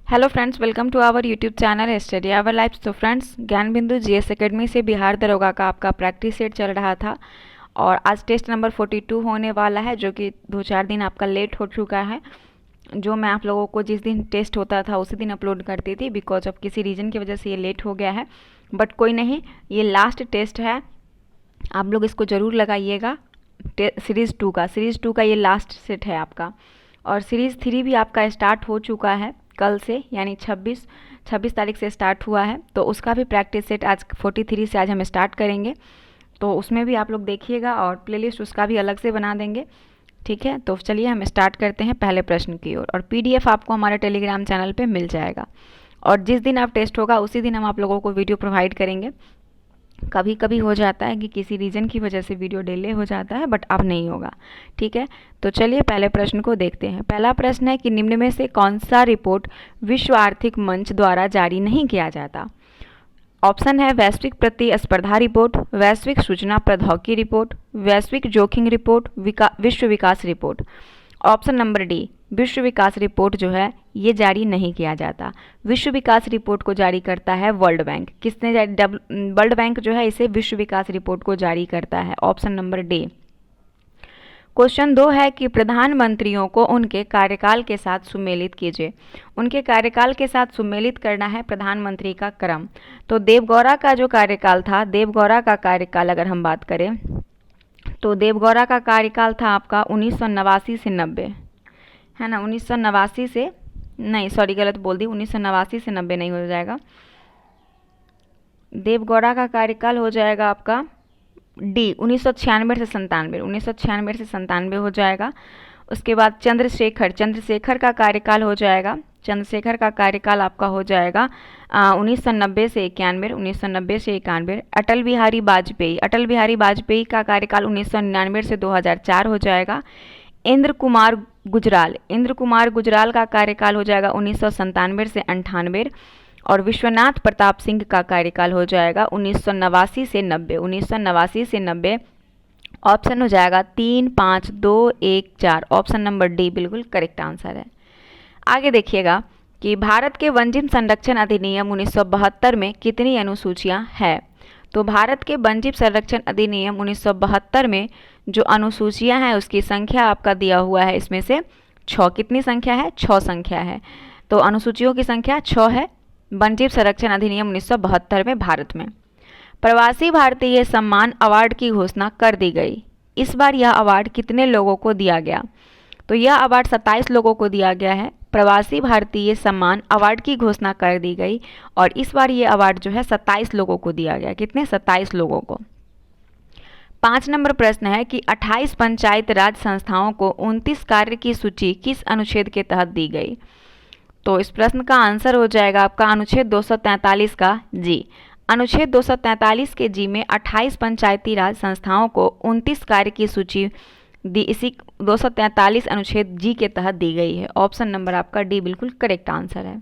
Hello friends, welcome to our YouTube channel study our life. तो friends, Gyan Bindu GS academy से बिहार दरोगा का आपका प्रैक्टिस सेट चल रहा था और आज टेस्ट नंबर 42 होने वाला है, जो कि 2-4 दिन आपका लेट हो चुका है। जो मैं आप लोगों को जिस दिन टेस्ट होता था उसी दिन अपलोड करती थी, बिकॉज ऑफ किसी रीज़न की वजह से ये लेट हो गया है। बट कोई नहीं, ये लास्ट टेस्ट है, आप लोग इसको ज़रूर लगाइएगा। सीरीज़ 2 का ये लास्ट सेट है आपका। और सीरीज़ 3 भी आपका स्टार्ट हो चुका है कल से, यानी 26 तारीख से स्टार्ट हुआ है। तो उसका भी प्रैक्टिस सेट आज 43 से आज हम स्टार्ट करेंगे, तो उसमें भी आप लोग देखिएगा और प्लेलिस्ट उसका भी अलग से बना देंगे। ठीक है, तो चलिए हम स्टार्ट करते हैं पहले प्रश्न की ओर। और पीडीएफ आपको हमारे टेलीग्राम चैनल पे मिल जाएगा और जिस दिन आप टेस्ट होगा उसी दिन हम आप लोगों को वीडियो प्रोवाइड करेंगे। कभी कभी हो जाता है कि किसी रीज़न की वजह से वीडियो डिले हो जाता है, बट अब नहीं होगा। ठीक है, तो चलिए पहले प्रश्न को देखते हैं। पहला प्रश्न है कि निम्न में से कौन सा रिपोर्ट विश्व आर्थिक मंच द्वारा जारी नहीं किया जाता। ऑप्शन है वैश्विक प्रतिस्पर्धा रिपोर्ट, वैश्विक सूचना प्रौद्योगिकी रिपोर्ट, वैश्विक जोखिम रिपोर्ट, विश्व विकास रिपोर्ट। ऑप्शन नंबर डी, विश्व विकास रिपोर्ट जो है ये जारी नहीं किया जाता। विश्व विकास रिपोर्ट को जारी करता है वर्ल्ड बैंक। किसने वर्ल्ड बैंक जो है इसे विश्व विकास रिपोर्ट को जारी करता है। Option number D. क्वेश्चन 2 है कि प्रधानमंत्रियों को उनके कार्यकाल के साथ सुमेलित कीजिए। उनके कार्यकाल के साथ सुमेलित करना है प्रधानमंत्री का क्रम। तो देवगौड़ा का जो कार्यकाल था, देवगौड़ा का कार्यकाल अगर हम बात करें तो देवगौड़ा का कार्यकाल था आपका 1989 से 90, है ना। 1989 से नहीं, सॉरी गलत बोल दी, 1989 से 90 नहीं हो जाएगा। देवगौड़ा का कार्यकाल हो जाएगा आपका डी 1996 से 97, 1996 से 97 हो जाएगा। उसके बाद चंद्रशेखर का कार्यकाल हो जाएगा, चंद्रशेखर का कार्यकाल आपका हो जाएगा 1990 से 91, 1990 से 91। अटल बिहारी वाजपेयी का कार्यकाल 1999 से 2004 हो जाएगा। इंद्र कुमार गुजराल का कार्यकाल हो जाएगा 1997 से 98। और विश्वनाथ प्रताप सिंह का कार्यकाल हो जाएगा 1989 से 90। ऑप्शन हो जाएगा 3, 5, 2, 1, 4। ऑप्शन नंबर डी बिल्कुल करेक्ट आंसर है। आगे देखिएगा कि भारत के वन्यजीव संरक्षण अधिनियम 1972 में कितनी अनुसूचियां हैं। तो भारत के वन्यजीव संरक्षण अधिनियम 1972 में जो अनुसूचियां हैं उसकी संख्या आपका दिया हुआ है, इसमें से 6। कितनी संख्या है? 6 संख्या है। तो अनुसूचियों की संख्या 6 है वन्यजीव संरक्षण अधिनियम 1972 में भारत में। प्रवासी भारतीय सम्मान अवार्ड की घोषणा कर दी गई। इस बार यह अवार्ड कितने लोगों को दिया गया? तो यह अवार्ड 27 लोगों को दिया गया है। प्रवासी भारतीय सम्मान अवार्ड की घोषणा कर दी गई और इस बार ये अवार्ड जो है 27 लोगों को दिया गया। कितने? 27 लोगों को। 5 नंबर प्रश्न है कि 28 पंचायत राज संस्थाओं को 29 कार्य की सूची किस अनुच्छेद के तहत दी गई? तो इस प्रश्न का आंसर हो जाएगा आपका अनुच्छेद 243 का जी। अनुच्छेद 243 के जी में 28 पंचायती राज संस्थाओं को 29 कार्य की सूची दी, इसी 243 अनुच्छेद जी के तहत दी गई है। ऑप्शन नंबर आपका डी बिल्कुल करेक्ट आंसर है।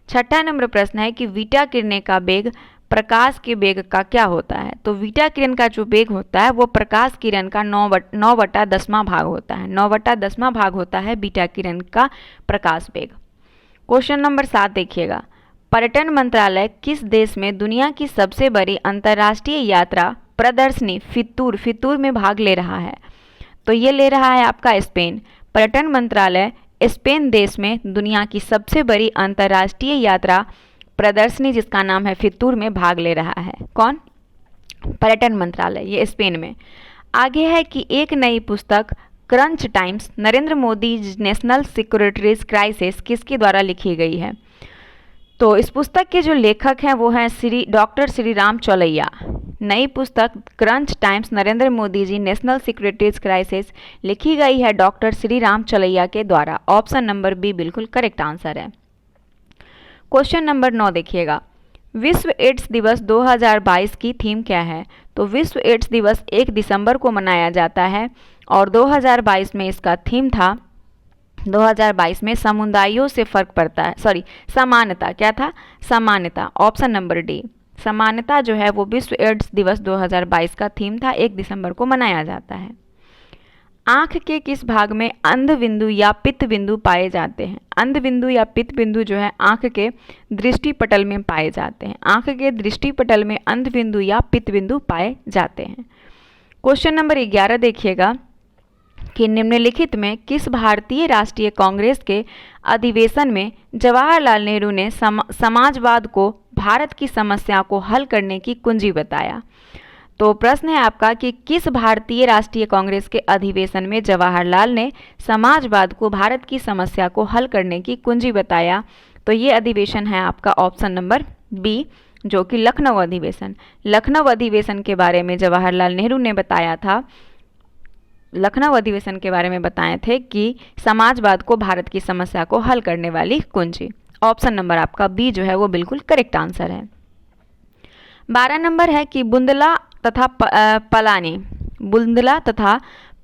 6ठा नंबर प्रश्न है कि बीटा किरणें का वेग प्रकाश के वेग का क्या होता है? तो बीटा किरण का जो वेग होता है वो प्रकाश किरण का 9/10वां भाग होता है। 9/10वां भाग होता है बीटा किरण का प्रकाश वेग। क्वेश्चन नंबर 7 देखिएगा, पर्यटन मंत्रालय किस देश में दुनिया की सबसे बड़ी अंतर्राष्ट्रीय यात्रा प्रदर्शनी फितूर में भाग ले रहा है? तो ये ले रहा है आपका स्पेन। पर्यटन मंत्रालय स्पेन देश में दुनिया की सबसे बड़ी अंतर्राष्ट्रीय यात्रा प्रदर्शनी जिसका नाम है फितूर में भाग ले रहा है। कौन? पर्यटन मंत्रालय, ये स्पेन में। आगे है कि एक नई पुस्तक crunch times Narendra Modi national securities crisis किसके द्वारा लिखी गई है? तो इस पुस्तक के जो लेखक हैं वो हैं डॉक्टर श्री राम चौलैया। नई पुस्तक crunch times Narendra Modi ji national securities crisis लिखी गई है डॉक्टर श्री राम चौलैया के द्वारा। ऑप्शन नंबर बी बिल्कुल करेक्ट आंसर है। क्वेश्चन नंबर 9 देखिएगा, विश्व एड्स दिवस 2022 की थीम क्या है? तो विश्व एड्स दिवस 1 दिसंबर को मनाया जाता है और 2022 में इसका थीम था, 2022 में समुदायों से फर्क पड़ता है, सॉरी समानता। क्या था? समानता। ऑप्शन नंबर डी, समानता जो है वो विश्व एड्स दिवस 2022 का थीम था, 1 दिसंबर को मनाया जाता है। आंख के किस भाग में अंध बिंदु या पित्त बिंदु पाए जाते हैं? अंध बिंदु या पित्त बिंदु जो है आंख के दृष्टि पटल में पाए जाते हैं। आंख के दृष्टि पटल में अंध बिंदु या पित्त बिंदु पाए जाते हैं। क्वेश्चन नंबर 11 देखिएगा कि निम्नलिखित में किस भारतीय राष्ट्रीय कांग्रेस के अधिवेशन में जवाहरलाल नेहरू ने समाजवाद को भारत की समस्या को हल करने की कुंजी बताया? तो प्रश्न है आपका कि किस भारतीय राष्ट्रीय कांग्रेस के अधिवेशन में जवाहरलाल ने समाजवाद को भारत की समस्या को हल करने की कुंजी बताया? तो ये अधिवेशन है आपका ऑप्शन नंबर बी, जो कि लखनऊ अधिवेशन। लखनऊ अधिवेशन के बारे में जवाहरलाल नेहरू ने बताया था, लखनऊ अधिवेशन के बारे में बताए थे कि समाजवाद को भारत की समस्या को हल करने वाली कुंजी। ऑप्शन नंबर आपका बी जो है वो बिल्कुल करेक्ट आंसर है। 12 नंबर है कि बुंदला तथा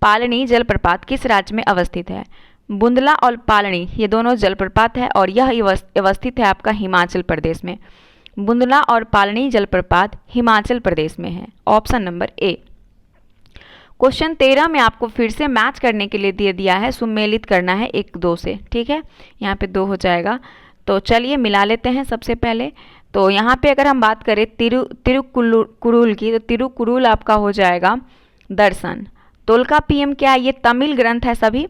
पालनी जलप्रपात किस राज्य में अवस्थित है? बुंदला और पालनी ये दोनों जलप्रपात है और यह अवस्थित है आपका हिमाचल प्रदेश में। बुंदला और पालनी जलप्रपात हिमाचल प्रदेश में है। Option number A. क्वेश्चन 13 में आपको फिर से मैच करने के लिए दे दिया है, सुमेलित करना है 1-2 से, ठीक है। यहाँ पे 2 हो जाएगा, तो चलिए मिला लेते हैं। सबसे पहले तो यहाँ पे अगर हम बात करें तिरुकुरुल की, तो तिरुकुरुल आपका हो जाएगा दर्शन। तोल्कापियम क्या है? ये तमिल ग्रंथ है सभी।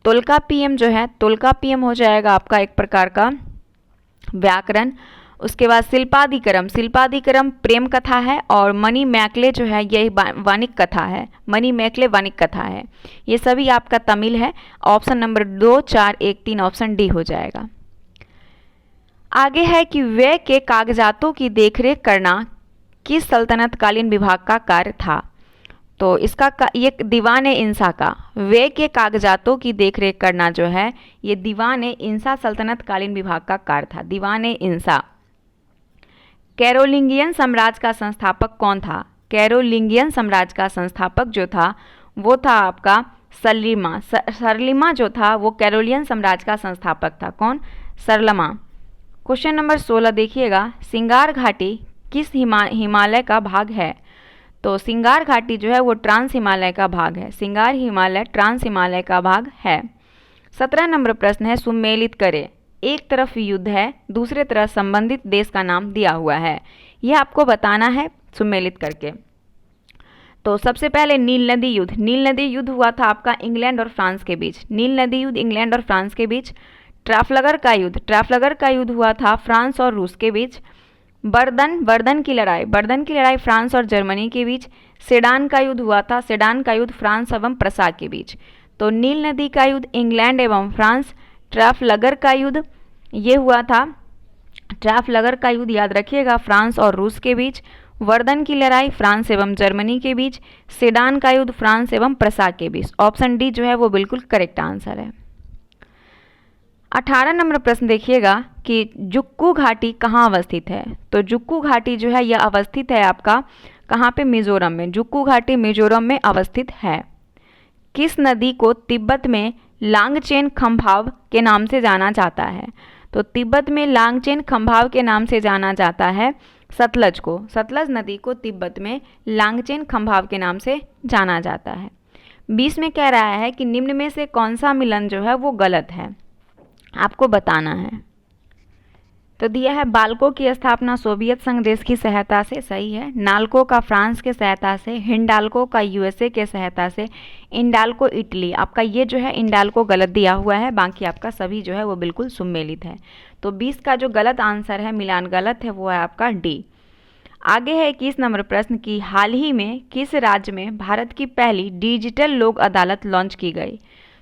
तोल्कापियम जो है, तोल्कापियम हो जाएगा आपका एक प्रकार का व्याकरण। उसके बाद शिल्पादिकरम प्रेम कथा है, और मणि मैकले जो है यही वाणिक कथा है। मणि मैकले वाणिक कथा है। ये सभी आपका तमिल है। ऑप्शन नंबर 2, 4, 1, 3 ऑप्शन डी हो जाएगा। आगे है कि व्यय के कागजातों की देखरेख करना किस सल्तनतकालीन विभाग का कार्य था? तो इसका ये दीवान इंसा का व्यय के कागजातों की देखरेख करना जो है ये दीवान इंसा सल्तनतकालीन विभाग का कार्य था। दीवान इंसा। कैरोलिंगियन साम्राज्य का संस्थापक कौन था? कैरोलिंगियन साम्राज्य का संस्थापक जो था वो था आपका सरलिमा। सरलिमा जो था वो कैरोलियन साम्राज्य का संस्थापक था। कौन? सरलमा। क्वेश्चन नंबर 16 देखिएगा, सिंगार घाटी किस हिमालय का भाग है? तो सिंगार घाटी जो है वो ट्रांस हिमालय का भाग है। सिंगार हिमालय ट्रांस हिमालय का भाग है। 17 नंबर प्रश्न है, सुमेलित करें। एक तरफ युद्ध है, दूसरे तरफ संबंधित देश का नाम दिया हुआ है, यह आपको बताना है सुमेलित करके। तो सबसे पहले नील नदी युद्ध। नील नदी युद्ध हुआ था आपका इंग्लैंड और फ्रांस के बीच। नील नदी युद्ध इंग्लैंड और फ्रांस के बीच। ट्राफलगर का युद्ध हुआ था फ्रांस और रूस के बीच। बर्दन की लड़ाई फ्रांस और जर्मनी के बीच। सेडान का युद्ध हुआ था, सेडान का युद्ध फ्रांस एवं प्रसाद के बीच। तो नील नदी का युद्ध इंग्लैंड एवं फ्रांस। ट्राफलगर का युद्ध ये हुआ था, ट्राफलगर का युद्ध याद रखिएगा फ्रांस और रूस के बीच। वर्दन की लड़ाई फ्रांस एवं जर्मनी के बीच। सेडान का युद्ध फ्रांस एवं प्रसाद के बीच। ऑप्शन डी जो है वो बिल्कुल करेक्ट आंसर है। 18 नंबर प्रश्न देखिएगा कि जुक्कू घाटी कहाँ अवस्थित है? तो जुक्कू घाटी जो है यह अवस्थित है आपका कहाँ पे? मिजोरम में। जुक्कू घाटी मिजोरम में अवस्थित है। किस नदी को तिब्बत में लांगचेन खंभाव के नाम से जाना जाता है? तो तिब्बत में लांगचेन खंभाव के नाम से जाना जाता है सतलज को। सतलज नदी को तिब्बत में लांगचेन खंभाव के नाम से जाना जाता है। 20 में कह रहा है कि निम्न में से कौन सा मिलन जो है वो गलत है, आपको बताना है। तो दिया है बाल्को की स्थापना सोवियत संघ देश की सहायता से, सही है। नाल्को का फ्रांस के सहायता से। हिंडाल्को का यूएसए के सहायता से। इंडाल्को इटली। आपका ये जो है इंडाल्को गलत दिया हुआ है, बाकी आपका सभी जो है वो बिल्कुल सुमेलित है। तो 20 का जो गलत आंसर है, मिलान गलत है, वो है आपका डी। आगे है 21 नंबर प्रश्न की हाल ही में किस राज्य में भारत की पहली डिजिटल लोक अदालत लॉन्च की गई?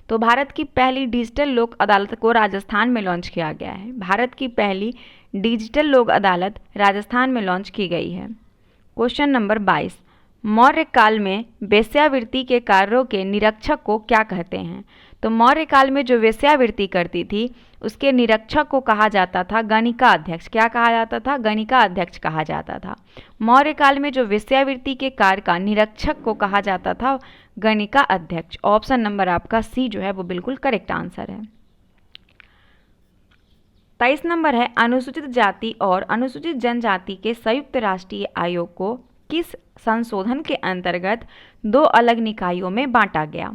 तो भारत की पहली डिजिटल लोक अदालत को राजस्थान में लॉन्च किया गया है। भारत की पहली डिजिटल लोक अदालत राजस्थान में लॉन्च की गई है। क्वेश्चन नंबर 22, मौर्य काल में वेश्यावृत्ति के कार्यों के निरीक्षक को क्या कहते हैं? तो मौर्य काल में जो वेश्यावृत्ति करती थी उसके निरीक्षक को कहा जाता था गणिका अध्यक्ष। क्या कहा जाता था? गणिका अध्यक्ष कहा जाता था। मौर्य काल में जो वेश्यावृत्ति के कार्य का निरीक्षक को कहा जाता था गणिका अध्यक्ष। ऑप्शन नंबर आपका सी जो है वो बिल्कुल करेक्ट आंसर है। 23 नंबर है अनुसूचित जाति और अनुसूचित जनजाति के संयुक्त राष्ट्रीय आयोग को किस संशोधन के अंतर्गत 2 अलग निकायों में बांटा गया?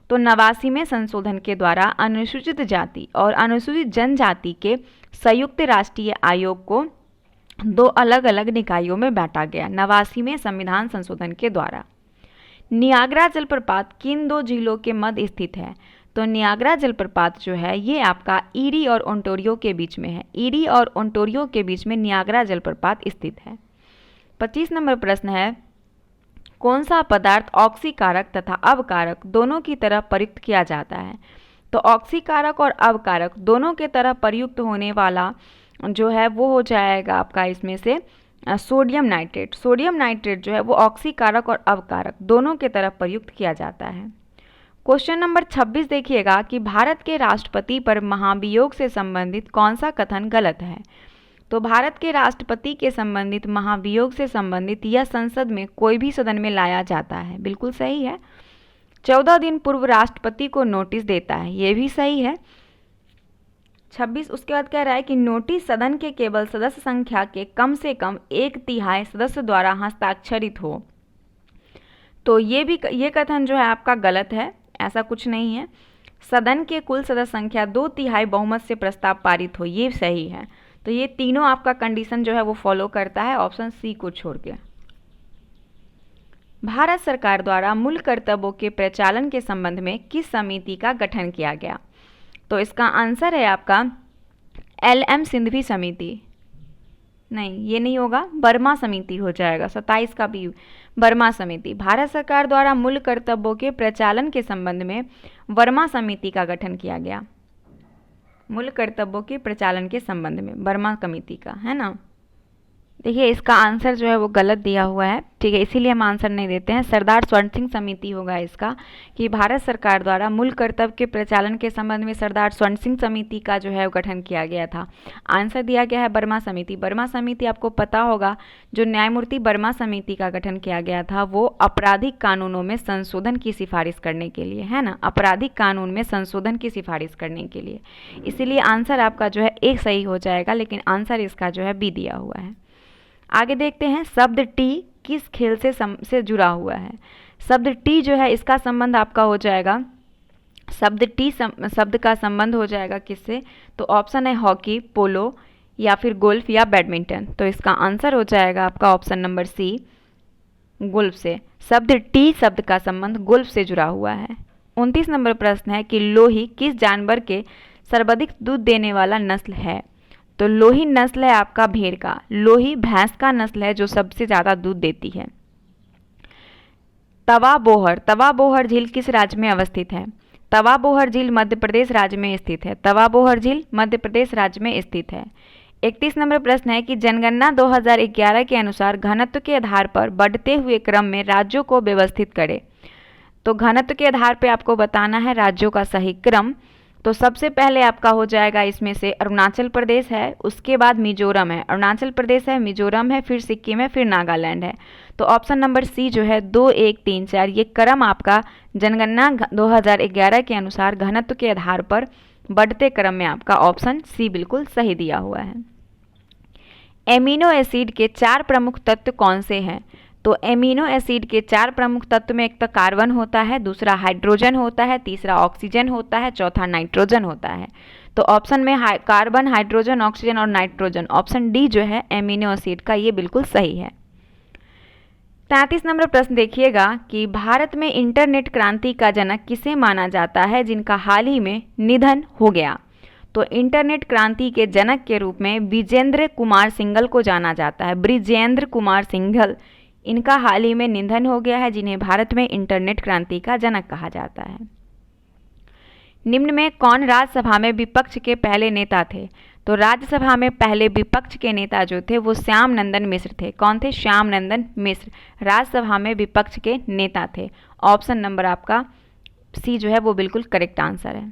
तो 89वें संशोधन के द्वारा अनुसूचित जाति और अनुसूचित जनजाति के संयुक्त राष्ट्रीय आयोग को दो अलग अलग निकायों में बांटा गया 89वें संविधान संशोधन के द्वारा। नियाग्रा जलप्रपात किन दो झीलों के मध्य स्थित है? तो नियाग्रा जलप्रपात जो है ये आपका ईरी और ओंटारियो के बीच में है। ईरी और ओंटारियो के बीच में नियाग्रा जलप्रपात स्थित है। 25 नंबर प्रश्न है, कौन सा पदार्थ ऑक्सीकारक तथा अवकारक दोनों की तरह प्रयुक्त किया जाता है? तो ऑक्सीकारक और अवकारक दोनों के तरह प्रयुक्त होने वाला जो है वो हो जाएगा आपका इसमें से सोडियम नाइट्रेट। सोडियम नाइट्रेट जो है वो ऑक्सीकारक और अवकारक दोनों के तरह प्रयुक्त किया जाता है। क्वेश्चन नंबर 26 देखिएगा कि भारत के राष्ट्रपति पर महाभियोग से संबंधित कौन सा कथन गलत है? तो भारत के राष्ट्रपति के संबंधित महाभियोग से संबंधित यह संसद में कोई भी सदन में लाया जाता है, बिल्कुल सही है। 14 दिन पूर्व राष्ट्रपति को नोटिस देता है, ये भी सही है। 26 उसके बाद कह रहा है कि नोटिस सदन के केवल सदस्य संख्या के कम से कम 1/3 सदस्य द्वारा हस्ताक्षरित हो। तो ये कथन जो है आपका गलत है, ऐसा कुछ नहीं है। सदन के कुल सदस्य संख्या 2/3 बहुमत से प्रस्ताव पारित हो, ये सही है। तो ये तीनों आपका कंडीशन जो है वो फॉलो करता है, ऑप्शन सी को छोड़ के। भारत सरकार द्वारा मूल कर्तव्यों के प्रचालन के संबंध में किस समिति का गठन किया गया? तो इसका आंसर है आपका LM सिंघवी समिति। नहीं, ये नहीं होगा, वर्मा समिति हो जाएगा। 27 का भी वर्मा समिति। भारत सरकार द्वारा मूल कर्तव्यों के प्रचालन के संबंध में वर्मा समिति का गठन किया गया। मूल कर्तव्यों के प्रचालन के संबंध में वर्मा कमेटी का, है ना। देखिए इसका आंसर जो है वो गलत दिया हुआ है, ठीक है, इसीलिए हम आंसर नहीं देते हैं। सरदार स्वर्ण सिंह समिति होगा इसका, कि भारत सरकार द्वारा मूल कर्तव्य के प्रचालन के संबंध में सरदार स्वर्ण सिंह समिति का जो है वो गठन किया गया था। आंसर दिया गया है वर्मा समिति। वर्मा समिति आपको पता होगा, जो न्यायमूर्ति वर्मा समिति का गठन किया गया था वो आपराधिक कानूनों में संशोधन की सिफारिश करने के लिए, है ना, आपराधिक कानून में संशोधन की सिफारिश करने के लिए। इसीलिए आंसर आपका जो है एक सही हो जाएगा, लेकिन आंसर इसका जो है बी दिया हुआ है। आगे देखते हैं, शब्द टी किस खेल से जुड़ा हुआ है? शब्द टी जो है इसका संबंध आपका हो जाएगा, शब्द टी शब्द का संबंध हो जाएगा किससे? तो ऑप्शन है हॉकी, पोलो या फिर गोल्फ या बैडमिंटन। तो इसका आंसर हो जाएगा आपका ऑप्शन नंबर सी, गोल्फ से। शब्द टी शब्द का संबंध गोल्फ से जुड़ा हुआ है। 29 नंबर प्रश्न है कि लोही किस जानवर के सर्वाधिक दूध देने वाला नस्ल है? तो लोही नस्ल है आपका भेड़ का। लोही भैंस का नस्ल है जो सबसे ज़्यादा दूध देती है। तवा बोहर झील किस राज्य में अवस्थित है? तवा बोहर झील मध्य प्रदेश राज्य में स्थित है। तवा बोहर झील मध्य प्रदेश राज्य में स्थित है। 31 नंबर प्रश्न है कि जनगणना 2011 के अनुसार घनत्व के आधार पर बढ़ते हुए क्रम में राज्यों को व्यवस्थित करें। तो घनत्व के आधार पर आपको बताना है राज्यों का सही क्रम। तो सबसे पहले आपका हो जाएगा इसमें से अरुणाचल प्रदेश है, उसके बाद मिजोरम है, अरुणाचल प्रदेश है, मिजोरम है, फिर सिक्किम है, फिर नागालैंड है। तो ऑप्शन नंबर सी जो है 2, 1, 3, 4 ये क्रम आपका जनगणना 2011 के अनुसार घनत्व के आधार पर बढ़ते क्रम में आपका ऑप्शन सी बिल्कुल सही दिया हुआ है। एमिनो एसिड के 4 प्रमुख तत्व कौन से हैं? तो एमिनो एसिड के 4 प्रमुख तत्व में एक तो कार्बन होता है, दूसरा हाइड्रोजन होता है, तीसरा ऑक्सीजन होता है, चौथा नाइट्रोजन होता है। तो ऑप्शन में कार्बन, हाइड्रोजन, ऑक्सीजन और नाइट्रोजन, ऑप्शन डी जो है एमिनो एसिड का ये बिल्कुल सही है। 33 नंबर प्रश्न देखिएगा कि भारत में इंटरनेट क्रांति का जनक किसे माना जाता है जिनका हाल ही में निधन हो गया? तो इंटरनेट क्रांति के जनक के रूप में विजेंद्र कुमार सिंघल को जाना जाता है। ब्रिजेंद्र कुमार सिंघल, इनका हाल ही में निधन हो गया है, जिन्हें भारत में इंटरनेट क्रांति का जनक कहा जाता है। निम्न में कौन राज्यसभा में विपक्ष के पहले नेता थे? तो राज्यसभा में पहले विपक्ष के नेता जो थे वो श्याम नंदन मिश्र थे। कौन थे? श्याम नंदन मिश्र राज्यसभा में विपक्ष के नेता थे। ऑप्शन नंबर आपका सी जो है वो बिल्कुल करेक्ट आंसर है।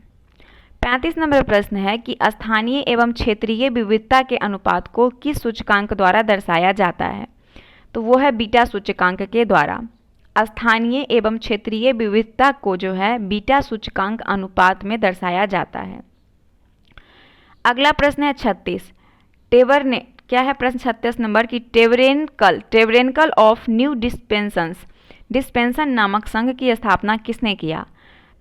35 नंबर प्रश्न है कि स्थानीय एवं क्षेत्रीय विविधता के अनुपात को किस सूचकांक द्वारा दर्शाया जाता है? तो वो है बीटा सूचकांक के द्वारा। स्थानीय एवं क्षेत्रीय विविधता को जो है बीटा सूचकांक अनुपात में दर्शाया जाता है। अगला प्रश्न है 36। क्या है प्रश्न 36 नंबर की टेवरेनकल ऑफ न्यू डिस्पेंसन नामक संघ की स्थापना किसने किया?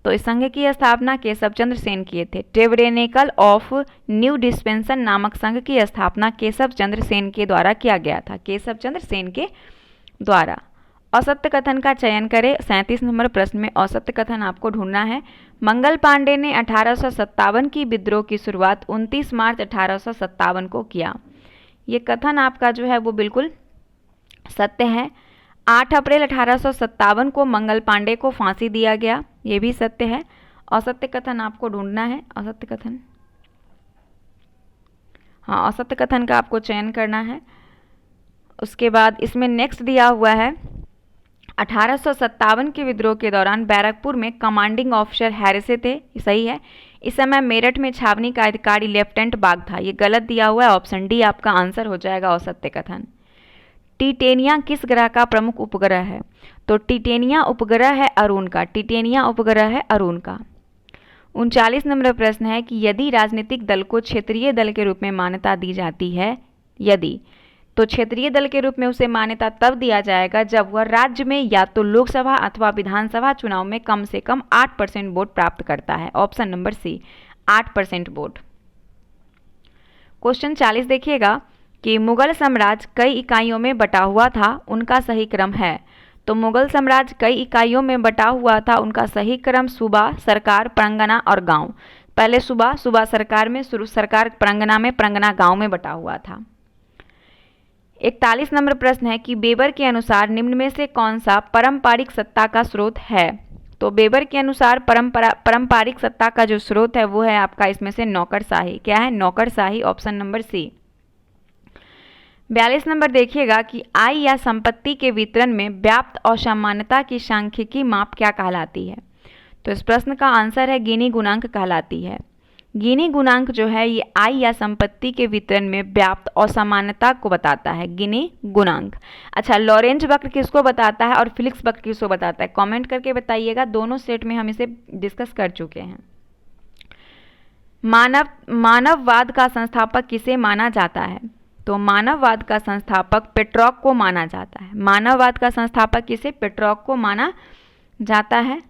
तो इस संघ की स्थापना केशव चंद्र सेन किए थे। टेबरेनेकल ऑफ न्यू डिस्पेंसन नामक संघ की स्थापना केशव चंद्र सेन के द्वारा किया गया था, केशव चंद्र सेन के द्वारा। असत्य कथन का चयन करें। 37 नंबर प्रश्न में असत्य कथन आपको ढूंढना है। मंगल पांडे ने 1857 की विद्रोह की शुरुआत 29 मार्च 1857 को किया। ये कथन आपका जो है वो बिल्कुल सत्य है। 8 अप्रैल 1857 को मंगल पांडे को फांसी दिया गया, ये भी सत्य है। असत्य कथन आपको ढूंढना है। असत्य कथन, हाँ, असत्य कथन का आपको चयन करना है। उसके बाद इसमें नेक्स्ट दिया हुआ है 1857 के विद्रोह के दौरान बैरकपुर में कमांडिंग ऑफिसर हैरिसे थे, सही है। इस समय मेरठ में छावनी का अधिकारी लेफ्टिनेंट बाग था, ये गलत दिया हुआ है। ऑप्शन डी आपका आंसर हो जाएगा असत्य कथन। टिटेनिया किस ग्रह का प्रमुख उपग्रह है? तो टिटेनिया उपग्रह है अरुण का, टिटेनिया उपग्रह है अरुण का। 39 नंबर प्रश्न है कि यदि राजनीतिक दल को क्षेत्रीय दल के रूप में मान्यता दी जाती है, यदि, तो क्षेत्रीय दल के रूप में उसे मान्यता तब दिया जाएगा जब वह राज्य में या तो लोकसभा अथवा विधानसभा चुनाव में कम से कम 8% वोट प्राप्त करता है। Option number C, 8% vote. Question 40 देखिएगा कि मुगल साम्राज्य कई इकाइयों में बटा हुआ था, उनका सही क्रम है। तो मुगल साम्राज्य कई इकाइयों में बटा हुआ था, उनका सही क्रम सूबा, सरकार, परंगना और गांव। पहले सूबा, सूबा सरकार में, सरकार परंगना में, परंगना गांव में बटा हुआ था। 41 नंबर प्रश्न है कि बेबर के अनुसार निम्न में से कौन सा पारंपरिक सत्ता का स्रोत है? तो बेबर के अनुसार पारंपरिक सत्ता का जो स्रोत है वो है आपका इसमें से नौकरशाही। क्या है? नौकरशाही। ऑप्शन नंबर सी। 42 नंबर देखिएगा कि आय या संपत्ति के वितरण में व्याप्त असामान्यता की सांख्यिकी माप क्या कहलाती है? तो इस प्रश्न का आंसर है गिनी गुणांक कहलाती है। गिनी गुणांक जो है ये आय या संपत्ति के वितरण में व्याप्त असामान्यता को बताता है, गिनी गुणांक। अच्छा, लॉरेंज वक्र किसको बताता है और फिलिप्स वक्र किसको बताता है? कमेंट करके बताइएगा, दोनों सेट में हम इसे डिस्कस कर चुके हैं। मानववाद का संस्थापक किसे माना जाता है? तो मानववाद का संस्थापक पेट्रॉक को माना जाता है। मानववाद का संस्थापक किसे? पेट्रॉक को माना जाता है।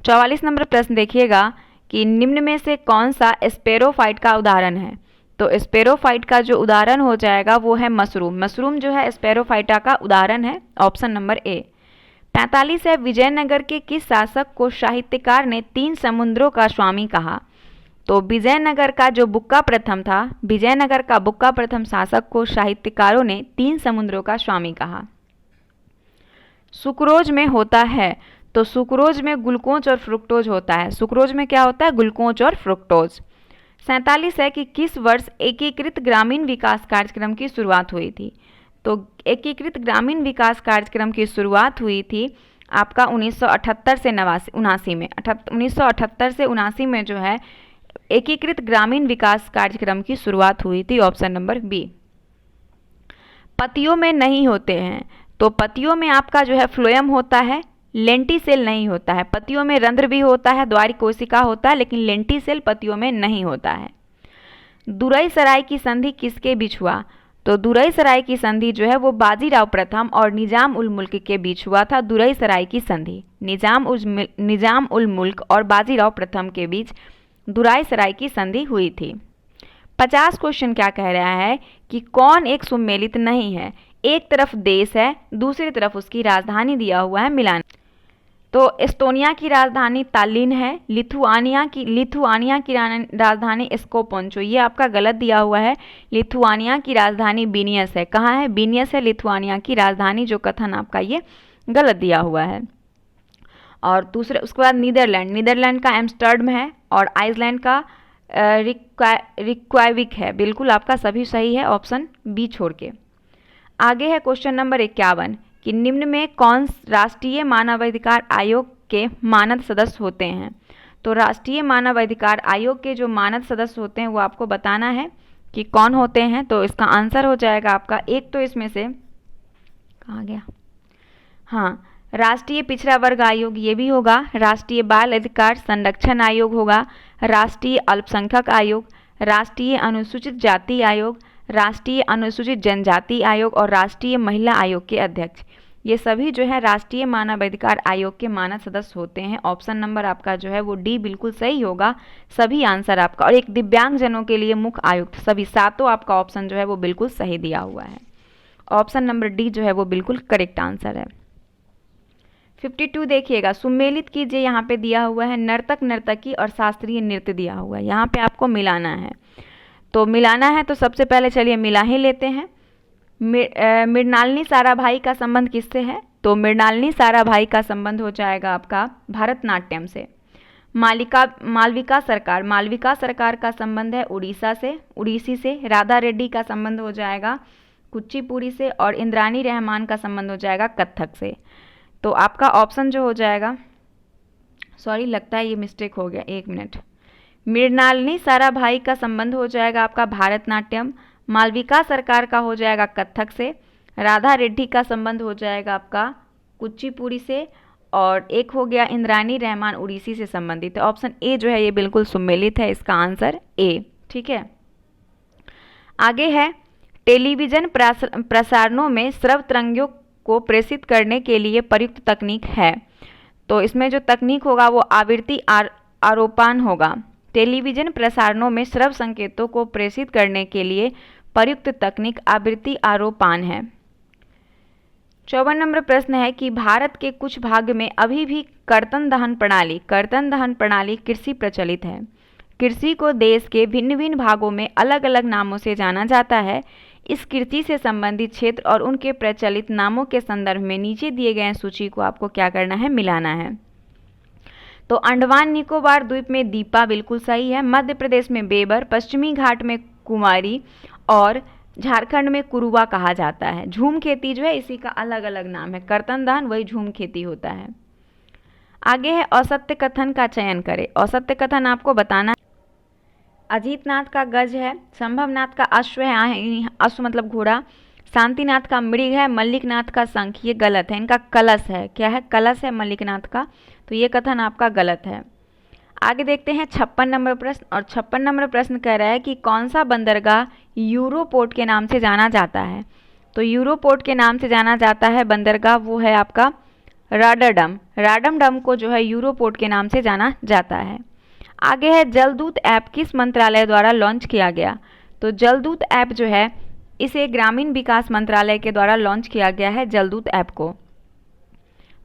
44 नंबर प्रश्न देखिएगा कि निम्न में से कौन सा स्पेरोफाइट का उदाहरण है? तो स्पेरोफाइट का जो उदाहरण हो जाएगा वो है मशरूम। मशरूम जो है स्पेरोफाइटा का उदाहरण है। Option number A. 45 है विजयनगर के किस शासक को साहित्यकार ने 3 समुद्रों का स्वामी कहा? तो विजयनगर का जो बुक्का प्रथम था, विजयनगर का बुक्का प्रथम शासक को साहित्यकारों ने 3 समुद्रों का स्वामी कहा। सुक्रोज में होता है, तो सुक्रोज में ग्लूकोज और फ्रुक्टोज होता है। सुक्रोज में क्या होता है? ग्लूकोज और फ्रुक्टोज। 47 है कि किस वर्ष एकीकृत ग्रामीण विकास कार्यक्रम की शुरुआत हुई थी? तो एकीकृत ग्रामीण विकास कार्यक्रम की शुरुआत हुई थी आपका 1978 से 79 में। 1978 से 79 में जो है एकीकृत ग्रामीण विकास कार्यक्रम की शुरुआत हुई थी। Option number B. पतियों में नहीं होते हैं, तो पतियों में आपका जो है फ्लोएम होता है, लेंटिसेल नहीं होता है। पतियों में रंध्र भी होता है, द्वारी कोशिका होता है, लेकिन लेंटिसेल पतियों में नहीं होता है। दुरई सराय की संधि किसके बीच हुआ? तो दुरई सराय की संधि जो है वो बाजीराव प्रथम और निजाम उल मुल्क के बीच हुआ था। दुरई सराय की संधि निजाम उल मुल्क और बाजीराव प्रथम के बीच दुराई सराय की संधि हुई थी। 50 क्वेश्चन क्या कह रहा है कि कौन एक सुमेलित नहीं है? एक तरफ देश है, दूसरी तरफ उसकी राजधानी दिया हुआ है मिलान। तो एस्टोनिया की राजधानी तालिन है, लिथुआनिया की राजधानी स्कोपोंचो, ये आपका गलत दिया हुआ है। लिथुआनिया की राजधानी विनियस है। कहाँ है? विनियस है लिथुआनिया की राजधानी, जो कथन आपका ये गलत दिया हुआ है। और दूसरे उसके बाद नीदरलैंड का एम्स्टर्डम है और आइसलैंड का रिक्वाइविक है। बिल्कुल आपका सभी सही है, ऑप्शन बी छोड़ के। आगे है क्वेश्चन नंबर 51 कि निम्न में कौन राष्ट्रीय मानवाधिकार आयोग के मानद सदस्य होते हैं? तो राष्ट्रीय मानवाधिकार आयोग के जो मानद सदस्य होते हैं वो आपको बताना है कि कौन होते हैं। तो इसका आंसर हो जाएगा आपका एक, तो इसमें से कहाँ गया, हाँ, राष्ट्रीय पिछड़ा वर्ग आयोग ये भी होगा, राष्ट्रीय बाल अधिकार संरक्षण आयोग होगा, राष्ट्रीय अल्पसंख्यक आयोग, राष्ट्रीय अनुसूचित जाति आयोग, राष्ट्रीय अनुसूचित जनजाति आयोग और राष्ट्रीय महिला आयोग के अध्यक्ष। ये सभी जो है राष्ट्रीय मानवाधिकार आयोग के मानद सदस्य होते हैं। ऑप्शन नंबर आपका जो है वो डी बिल्कुल सही होगा, सभी आंसर आपका। और एक दिव्यांगजनों के लिए मुख्य आयुक्त, सभी सातों आपका ऑप्शन जो है वो बिल्कुल सही दिया हुआ है। ऑप्शन नंबर डी जो है वो बिल्कुल करेक्ट आंसर है। 52 देखिएगा, सुमेलित कीजिए, यहाँ पे दिया हुआ है नर्तक नर्तकी और शास्त्रीय नृत्य दिया हुआ है, यहाँ पे आपको मिलाना है। तो मिलाना है तो सबसे पहले चलिए मिला ही लेते हैं। मृणालिनी साराभाई का संबंध किससे है? तो मृणालिनी साराभाई का संबंध हो जाएगा आपका भरतनाट्यम से। मालविका सरकार का संबंध है उड़ीसी से। राधा रेड्डी का संबंध हो जाएगा कुचिपुड़ी से। और इंद्रानी रहमान का संबंध हो जाएगा कथक से। तो आपका ऑप्शन जो हो जाएगा, सॉरी लगता है ये मिस्टेक हो गया, एक मिनट। मृणालिनी साराभाई का संबंध हो जाएगा आपका भारतनाट्यम, मालविका सरकार का हो जाएगा कथक से, राधा रेड्डी का संबंध हो जाएगा आपका कुचिपुड़ी से, और एक हो गया इंद्रानी रहमान उड़ीसी से संबंधित है। ऑप्शन ए जो है ये बिल्कुल सुमेलित है, इसका आंसर ए। ठीक है, आगे है टेलीविजन प्रसारणों में श्रव्य तरंगों को प्रेषित करने के लिए प्रयुक्त तकनीक है। तो इसमें जो तकनीक होगा वो आवृत्ति आरोपण होगा। टेलीविजन प्रसारणों में श्रव्य संकेतों को प्रेषित करने के लिए प्रयुक्त तकनीक आवृत्ति आरोपण है। 54 नंबर प्रश्न है कि भारत के कुछ भाग में अभी भी कर्तन दहन प्रणाली कृषि प्रचलित है। कृषि को देश के भिन्न भिन्न भागों में अलग अलग नामों से जाना जाता है। इस कृषि से संबंधित क्षेत्र और उनके प्रचलित नामों के संदर्भ में नीचे दिए गए सूची को आपको क्या करना है, मिलाना है। तो अंडमान निकोबार द्वीप में दीपा बिल्कुल सही है, मध्य प्रदेश में बेबर, पश्चिमी घाट में कुमारी और झारखंड में कुरुबा कहा जाता है। झूम खेती जो है इसी का अलग अलग नाम है, कर्तन दान वही झूम खेती होता है। आगे है असत्य कथन का चयन करें। असत्य कथन आपको बताना, अजीतनाथ का गज है, संभवनाथ का अश्व है, अश्व मतलब घोड़ा, शांतिनाथ का मृग है, मल्लिकनाथ का शंख, ये गलत है, इनका कलश है, क्या है, कलश है मल्लिकनाथ का, तो ये कथन आपका गलत है। आगे देखते हैं 56 नंबर प्रश्न, और 56 नंबर प्रश्न कह रहा है कि कौन सा बंदरगाह यूरोपोर्ट के नाम से जाना जाता है। तो यूरोपोर्ट के नाम से जाना जाता है बंदरगाह, वो है आपका राडरडम को जो है यूरोपोर्ट के नाम से जाना जाता है। आगे है जलदूत ऐप किस मंत्रालय द्वारा लॉन्च किया गया। तो जलदूत ऐप जो है इसे ग्रामीण विकास मंत्रालय के द्वारा लॉन्च किया गया है जलदूत ऐप को।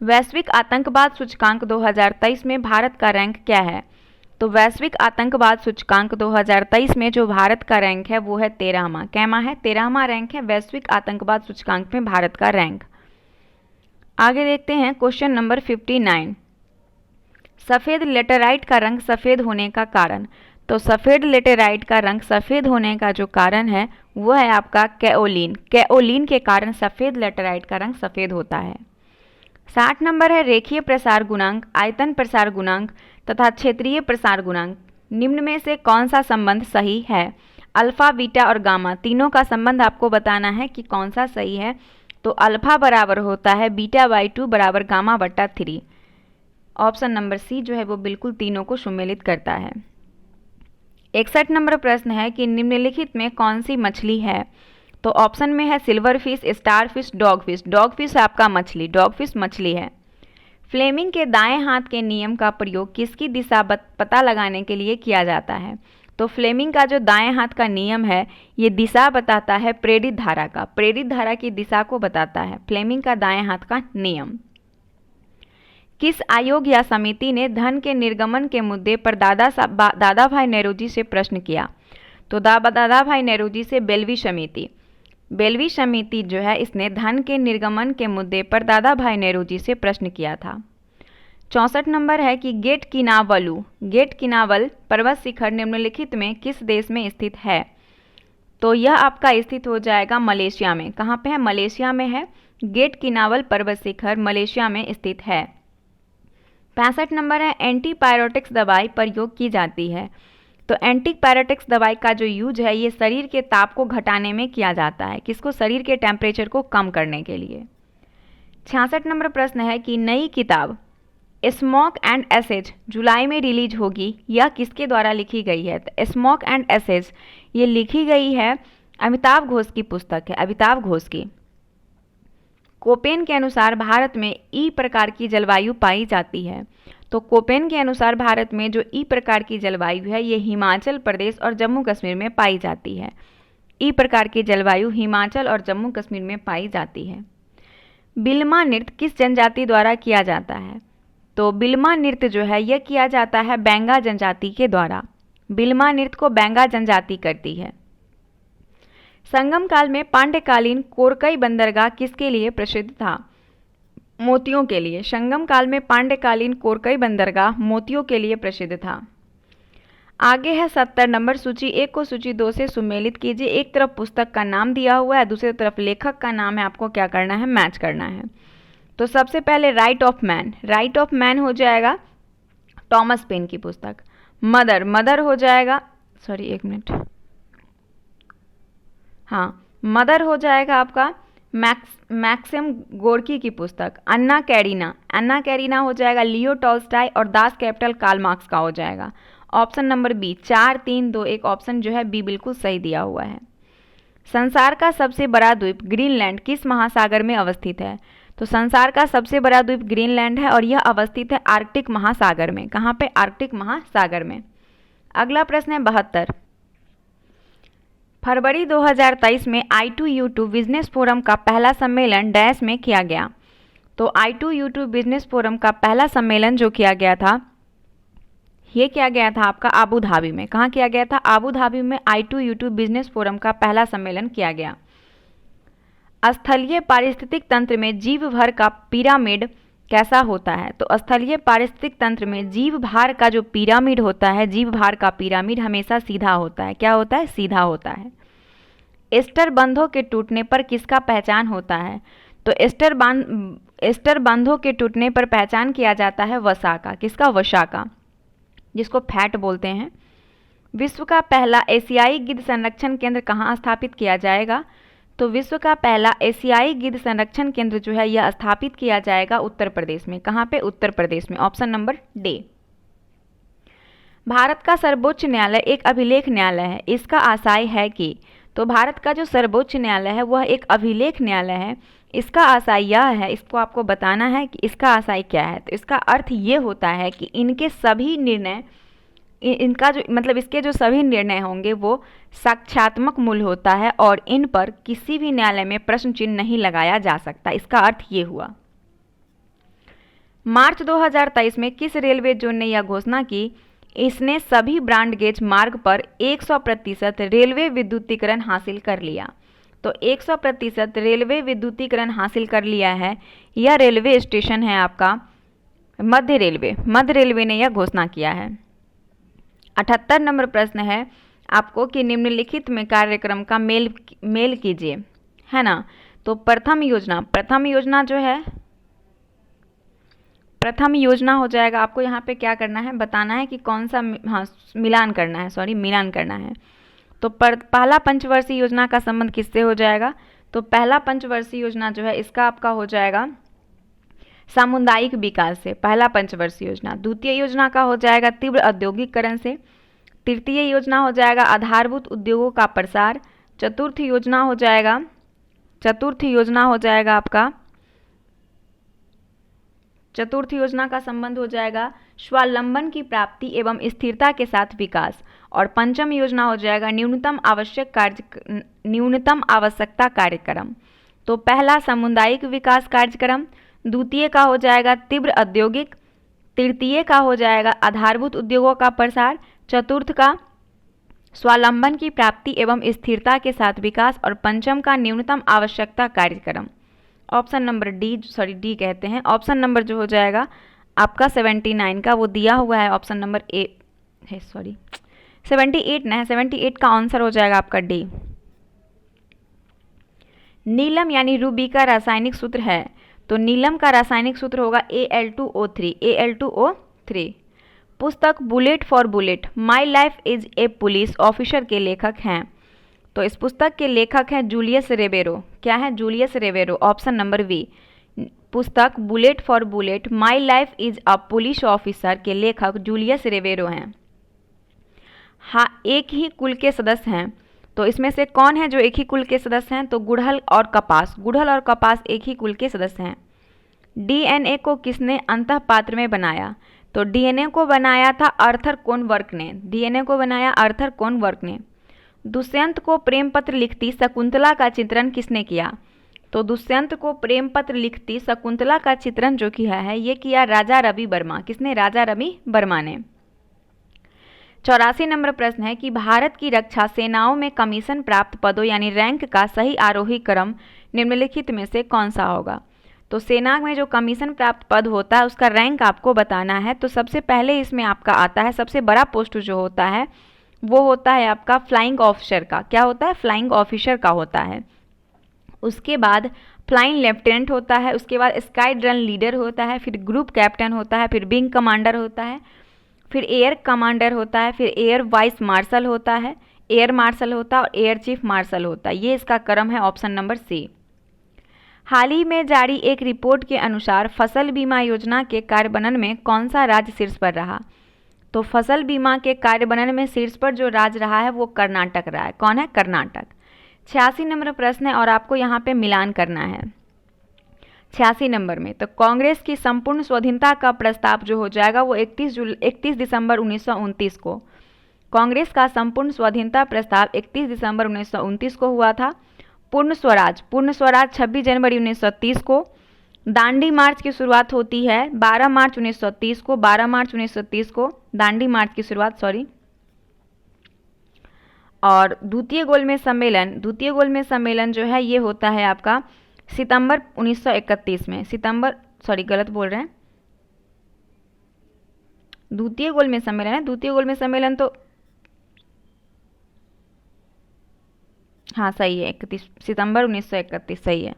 वैश्विक आतंकवाद सूचकांक 2023 में भारत का रैंक क्या है। तो वैश्विक आतंकवाद सूचकांक 2023 में जो भारत का रैंक है वो है 13वां। कैमा है, 13वां रैंक है वैश्विक आतंकवाद सूचकांक में भारत का रैंक। आगे देखते हैं क्वेश्चन नंबर 59, सफ़ेद लेटेराइट का रंग सफ़ेद होने का कारण। तो सफ़ेद लेटेराइट का रंग सफ़ेद होने का जो कारण है वो है आपका कैओलिन के कारण सफ़ेद लेटेराइट का रंग सफ़ेद होता है। 60 नंबर है रेखीय प्रसार गुणांक, आयतन प्रसार गुणांक तथा क्षेत्रीय प्रसार गुणांक, निम्न में से कौन सा संबंध सही है। अल्फा, बीटा और गामा तीनों का संबंध आपको बताना है कि कौन सा सही है। तो अल्फा बराबर होता है β/2 बराबर γ/3। ऑप्शन नंबर सी जो है वो बिल्कुल तीनों को सुमेलित करता है। 61 नंबर प्रश्न है कि निम्नलिखित में कौन सी मछली है। तो ऑप्शन में है silver fish, star fish, dog fish. Dog fish आपका मछली, डॉग फिश मछली है। फ्लेमिंग के दाएं हाथ के नियम का प्रयोग किसकी दिशा पता लगाने के लिए किया जाता है। तो फ्लेमिंग का जो दाएं हाथ का नियम है ये दिशा बताता है प्रेरित धारा का, प्रेरित धारा की दिशा को बताता है फ्लेमिंग का दाएं हाथ का नियम। किस आयोग या समिति ने धन के निर्गमन के मुद्दे पर दादा भाई नेहरूजी से प्रश्न किया। तो दादा भाई नेहरूजी से बेलवी समिति जो है इसने धन के निर्गमन के मुद्दे पर दादा भाई नेहरूजी से प्रश्न किया था। 64 नंबर है कि गेट किनावल पर्वत शिखर निम्नलिखित में किस देश में स्थित है। तो यह आपका स्थित हो जाएगा मलेशिया में। कहाँ पे है, मलेशिया में है। गेट किनावल पर्वत शिखर मलेशिया में स्थित है। 65 नंबर है एंटीपायरेटिक्स दवाई प्रयोग की जाती है। तो एंटीपायरेटिक्स दवाई का जो यूज है ये शरीर के ताप को घटाने में किया जाता है। किसको, शरीर के टेम्परेचर को कम करने के लिए। 66 नंबर प्रश्न है कि नई किताब स्मोक एंड एसेज जुलाई में रिलीज होगी, यह किसके द्वारा लिखी गई है। तो स्मोक एंड एसेज ये लिखी गई है अमिताभ घोष की पुस्तक है, अमिताभ घोष की। कोपेन के अनुसार भारत में ई प्रकार की जलवायु पाई जाती है। तो कोपेन के अनुसार भारत में जो ई प्रकार की जलवायु है ये हिमाचल प्रदेश और जम्मू कश्मीर में पाई जाती है। ई प्रकार की जलवायु हिमाचल और जम्मू कश्मीर में पाई जाती है। बिल्मा नृत्य किस जनजाति द्वारा किया जाता है? तो बिल्मा नृत्य जो है यह किया जाता है बैंगा जनजाति के द्वारा। बिल्मा नृत्य को बैंगा जनजाति करती है। संगम काल में पांड्यकालीन कोरकई बंदरगाह किसके लिए प्रसिद्ध था? मोतियों के लिए। संगम काल में पांड्यकालीन कोरकई बंदरगाह मोतियों के लिए प्रसिद्ध था। आगे है 70 नंबर, सूची 1 को सूची 2 से सुमेलित कीजिए। एक तरफ पुस्तक का नाम दिया हुआ है, दूसरी तरफ लेखक का नाम है, आपको क्या करना है? मैच करना है। तो सबसे पहले right of man, right of man हो जाएगा टॉमस पेन की पुस्तक। मदर, मदर हो जाएगा, सॉरी एक मिनट, हाँ मदर हो जाएगा आपका मैक्सिम गोर्की की पुस्तक। अन्ना कैरिना, अन्ना कैरिना हो जाएगा लियो टॉल्स्टाय और दास कैपिटल कार्ल मार्क्स का हो जाएगा। ऑप्शन नंबर बी, 4 3 2 1 ऑप्शन जो है बी बिल्कुल सही दिया हुआ है। संसार का सबसे बड़ा द्वीप ग्रीनलैंड किस महासागर में अवस्थित है? तो संसार का सबसे बड़ा द्वीप ग्रीनलैंड है और यह अवस्थित है आर्कटिक महासागर में। कहाँ पे? आर्कटिक महासागर में। अगला प्रश्न है 72। फरवरी 2023 में I2U2 बिजनेस फोरम का पहला सम्मेलन डैश में किया गया। तो I2U2 बिजनेस फोरम का पहला सम्मेलन जो किया गया था ये किया गया था आपका आबू धाबी में। कहाँ किया गया था? आबू धाबी में I2U2 बिजनेस फोरम का पहला सम्मेलन किया गया। स्थलीय पारिस्थितिक तंत्र में जीव भर का पिरामिड कैसा होता है? तो स्थलीय पारिस्थितिक तंत्र में जीव भार का जो पिरामिड होता है, जीव भार का पिरामिड हमेशा सीधा होता है। क्या होता है? सीधा होता है। एस्टर बंधों के टूटने पर किसका पहचान होता है? तो एस्टर बंधों के टूटने पर पहचान किया जाता है वसा का। किसका? वसा का, जिसको फैट बोलते हैं। विश्व का पहला एशियाई गिद्ध संरक्षण केंद्र कहाँ स्थापित किया जाएगा? तो विश्व का पहला एशियाई गिद्ध संरक्षण केंद्र जो है यह स्थापित किया जाएगा उत्तर प्रदेश में। कहाँ पे? उत्तर प्रदेश में। Option number D. भारत का सर्वोच्च न्यायालय एक अभिलेख न्यायालय है, इसका आशय है कि, तो भारत का जो सर्वोच्च न्यायालय है वह एक अभिलेख न्यायालय है, इसका आशय यह है, इसको आपको बताना है कि इसका आशय क्या है। तो इसका अर्थ ये होता है कि इनके सभी निर्णय, इनका जो मतलब इसके जो सभी निर्णय होंगे वो साक्ष्यात्मक मूल्य होता है और इन पर किसी भी न्यायालय में प्रश्न चिन्ह नहीं लगाया जा सकता। इसका अर्थ ये हुआ। मार्च 2023 में किस रेलवे जोन ने यह घोषणा की इसने सभी ब्रॉड गेज मार्ग पर 100% रेलवे विद्युतीकरण हासिल कर लिया? तो 100% रेलवे विद्युतीकरण हासिल कर लिया है। यह रेलवे स्टेशन है आपका मध्य रेलवे। मध्य रेलवे ने यह घोषणा किया है। 78 नंबर प्रश्न है आपको कि निम्नलिखित में कार्यक्रम का मेल कीजिए, है ना। तो प्रथम योजना जो है, प्रथम योजना हो जाएगा। आपको यहाँ पे क्या करना है? बताना है कि कौन सा, हाँ मिलान करना है, मिलान करना है। तो पहला पंचवर्षीय योजना का संबंध किससे हो जाएगा? तो पहला पंचवर्षीय योजना जो है इसका आपका हो जाएगा सामुदायिक विकास से, पहला पंचवर्षीय योजना। द्वितीय योजना का हो जाएगा तीव्र औद्योगिकरण से। तृतीय योजना हो जाएगा आधारभूत उद्योगों का प्रसार। चतुर्थ योजना हो जाएगा आपका, चतुर्थ योजना का संबंध हो जाएगा स्वावलंबन की प्राप्ति एवं स्थिरता के साथ विकास। और पंचम योजना हो जाएगा न्यूनतम आवश्यकता कार्यक्रम। तो पहला सामुदायिक विकास कार्यक्रम, द्वितीय का हो जाएगा तीव्र औद्योगिक, तृतीय का हो जाएगा आधारभूत उद्योगों का प्रसार, चतुर्थ का स्वावलंबन की प्राप्ति एवं स्थिरता के साथ विकास और पंचम का न्यूनतम आवश्यकता कार्यक्रम। ऑप्शन नंबर डी कहते हैं। ऑप्शन नंबर जो हो जाएगा आपका 79 का वो दिया हुआ है, ऑप्शन नंबर 78 का आंसर हो जाएगा आपका डी। नीलम यानी रूबी का रासायनिक सूत्र है, तो नीलम का रासायनिक सूत्र होगा Al2O3। पुस्तक bullet for bullet my life is a police officer के लेखक हैं, तो इस पुस्तक के लेखक हैं जूलियस रेवेरो। क्या है? जूलियस रेवेरो। Option number B. पुस्तक bullet for bullet my life is a police officer के लेखक जूलियस रेवेरो हैं। हाँ, एक ही कुल के सदस्य हैं, तो इसमें से कौन है जो एक ही कुल के सदस्य हैं? तो गुड़हल और कपास, गुड़हल और कपास एक ही कुल के सदस्य हैं। डीएनए को किसने अंतःपात्र में बनाया? तो डीएनए को बनाया था आर्थर कोनवर्क ने, डीएनए को बनाया आर्थर कोनवर्क ने। दुष्यंत को प्रेम पत्र लिखती शकुंतला का चित्रण किसने किया? तो दुष्यंत को प्रेम पत्र लिखती शकुंतला का चित्रण जो किया है ये किया राजा रवि वर्मा। किसने? राजा रवि वर्मा ने। 84 नंबर प्रश्न है कि भारत की रक्षा सेनाओं में कमीशन प्राप्त पदों यानी रैंक का सही आरोही क्रम निम्नलिखित में से कौन सा होगा? तो सेना में जो कमीशन प्राप्त पद होता है उसका रैंक आपको बताना है। तो सबसे पहले इसमें आपका आता है, सबसे बड़ा पोस्ट जो होता है वो होता है आपका फ्लाइंग ऑफिसर का। क्या होता है? फ्लाइंग ऑफिसर का होता है। उसके बाद फ्लाइंग लेफ्टिनेंट होता है, उसके बाद स्क्वाड्रन लीडर होता है, फिर ग्रुप कैप्टन होता है, फिर विंग कमांडर होता है, फिर एयर कमांडर होता है, फिर एयर वाइस मार्शल होता है, एयर मार्शल होता है और एयर चीफ मार्शल होता है। ये इसका क्रम है ऑप्शन नंबर सी। हाल ही में जारी एक रिपोर्ट के अनुसार फसल बीमा योजना के कार्यान्वयन में कौन सा राज्य शीर्ष पर रहा? तो फसल बीमा के कार्यान्वयन में शीर्ष पर जो राज्य रहा है वो कर्नाटक रहा है। कौन है? कर्नाटक। 86 नंबर प्रश्न है और आपको यहाँ पे मिलान करना है 86 नंबर में। तो कांग्रेस की संपूर्ण स्वाधीनता का प्रस्ताव जो हो जाएगा वो 31 दिसंबर 1929 को, कांग्रेस का संपूर्ण स्वाधीनता प्रस्ताव 31 दिसंबर 1929 को हुआ था। पूर्ण स्वराज 26 जनवरी 1930 को। दांडी मार्च की शुरुआत होती है 12 मार्च 1930 को, 12 मार्च 1930 को दांडी मार्च की शुरुआत, सॉरी। और द्वितीय गोलमेज सम्मेलन जो है ये होता है आपका सितंबर 1931 में, गलत बोल रहे हैं, द्वितीय गोलमेज सम्मेलन है, द्वितीय गोलमेज सम्मेलन तो हाँ सही है, 31 सितंबर 1931 सही है।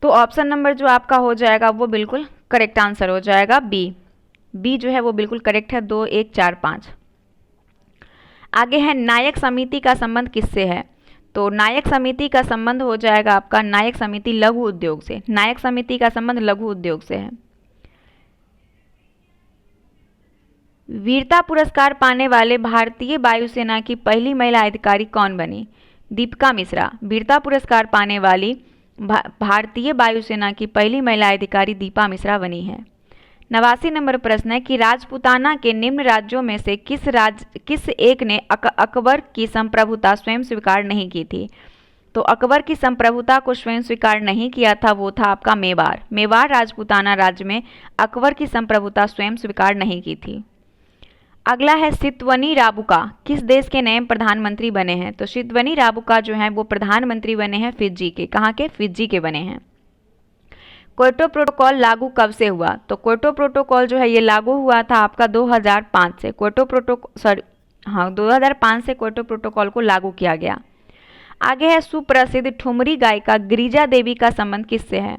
तो ऑप्शन नंबर जो आपका हो जाएगा वो बिल्कुल करेक्ट आंसर हो जाएगा बी जो है वो बिल्कुल करेक्ट है। 2 1 4 5। आगे है नायक समिति का संबंध किससे है? तो नायक समिति का संबंध हो जाएगा आपका नायक समिति लघु उद्योग से, नायक समिति का संबंध लघु उद्योग से है। वीरता पुरस्कार पाने वाले भारतीय वायुसेना की पहली महिला अधिकारी कौन बनी? दीपिका मिश्रा। वीरता पुरस्कार पाने वाली भारतीय वायुसेना की पहली महिला अधिकारी दीपा मिश्रा बनी है। 89 नंबर प्रश्न है कि राजपूताना के निम्न राज्यों में से किस एक ने अकबर की संप्रभुता स्वयं स्वीकार नहीं की थी? तो अकबर की संप्रभुता को स्वयं स्वीकार नहीं किया था वो था आपका मेवाड़। मेवाड़ राजपूताना राज्य में अकबर की संप्रभुता स्वयं स्वीकार नहीं की थी। अगला है सितवनी राबुका किस देश के नए प्रधानमंत्री बने हैं? तो सितवनी राबुका जो है वो प्रधानमंत्री बने हैं फिजी के। कहाँ के? फिजी के बने हैं। क्योटो प्रोटोकॉल लागू कब से हुआ? तो क्योटो प्रोटोकॉल जो है ये लागू हुआ था आपका 2005 से। 2005 से क्योटो प्रोटोकॉल को लागू किया गया। आगे है सुप्रसिद्ध ठुमरी गायिका गिरिजा देवी का संबंध किससे है?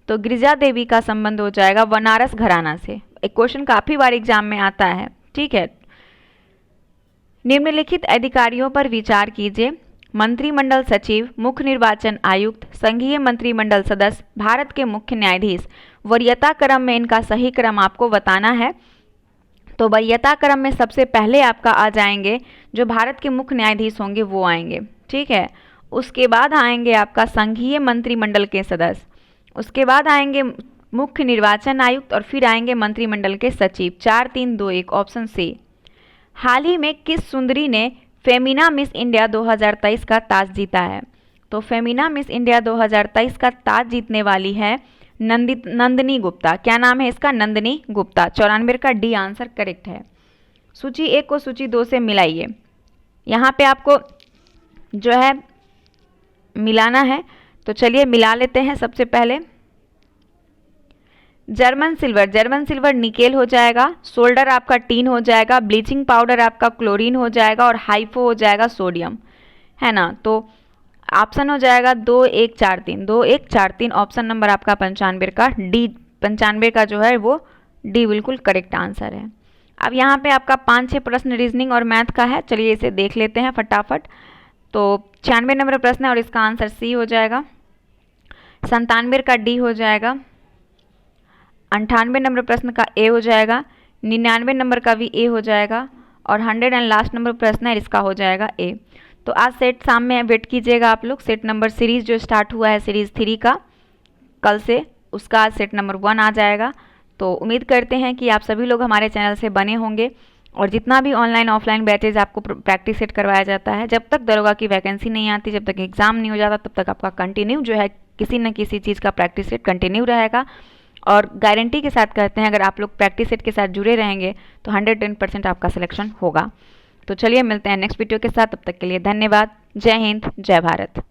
तो गिरिजा देवी का संबंध हो जाएगा बनारस घराना से। एक क्वेश्चन काफी बार एग्जाम में आता है, ठीक है। निम्नलिखित अधिकारियों पर विचार कीजिए। मंत्रिमंडल सचिव, मुख्य निर्वाचन आयुक्त, संघीय मंत्रिमंडल सदस्य, भारत के मुख्य न्यायाधीश। वरीयता क्रम में इनका सही क्रम आपको बताना है। तो वरीयता क्रम में सबसे पहले आपका आ जाएंगे जो भारत के मुख्य न्यायाधीश होंगे वो आएंगे, ठीक है। उसके बाद आएंगे आपका संघीय मंत्रिमंडल के सदस्य, उसके बाद आएंगे मुख्य निर्वाचन आयुक्त और फिर आएंगे मंत्रिमंडल के सचिव। 4 3 2 1 ऑप्शन सी। हाल ही में किस सुंदरी ने फेमिना मिस इंडिया 2023 का ताज जीता है? तो फेमिना मिस इंडिया 2023 का ताज जीतने वाली है नंदिनी गुप्ता। क्या नाम है इसका? नंदिनी गुप्ता। 94 का डी आंसर करेक्ट है। सूची 1 को सूची 2 से मिलाइए। यहाँ पे आपको जो है मिलाना है, तो चलिए मिला लेते हैं। सबसे पहले जर्मन सिल्वर निकेल हो जाएगा, सोल्डर आपका टीन हो जाएगा, ब्लीचिंग पाउडर आपका क्लोरीन हो जाएगा और हाइफो हो जाएगा सोडियम, है ना। तो ऑप्शन हो जाएगा 2 1 4 3, 2 1 4 3 ऑप्शन नंबर आपका 95 का डी, 95 का जो है वो डी बिल्कुल करेक्ट आंसर है। अब यहाँ पे आपका 5-6 प्रश्न रीजनिंग और मैथ का है, चलिए इसे देख लेते हैं फटाफट। तो 96 नंबर प्रश्न है और इसका आंसर सी हो जाएगा। 97 का डी हो जाएगा। 98 नंबर प्रश्न का ए हो जाएगा। 99 नंबर का भी ए हो जाएगा और 100 एंड लास्ट नंबर प्रश्न है इसका हो जाएगा ए। तो आज सेट शाम में वेट कीजिएगा आप लोग। सेट नंबर सीरीज़ जो स्टार्ट हुआ है सीरीज़ 3 का कल से, उसका आज सेट नंबर 1 आ जाएगा। तो उम्मीद करते हैं कि आप सभी लोग हमारे चैनल से बने होंगे और जितना भी ऑनलाइन ऑफलाइन बैचेज आपको प्रैक्टिस सेट करवाया जाता है, जब तक दरोगा की वैकेंसी नहीं आती, जब तक एग्ज़ाम नहीं हो जाता, तब तक आपका कंटिन्यू जो है किसी न किसी चीज़ का प्रैक्टिस सेट कंटिन्यू रहेगा। और गारंटी के साथ कहते हैं, अगर आप लोग प्रैक्टिस सेट के साथ जुड़े रहेंगे तो 110% आपका सिलेक्शन होगा। तो चलिए मिलते हैं नेक्स्ट वीडियो के साथ, तब तक के लिए धन्यवाद। जय हिंद, जय भारत।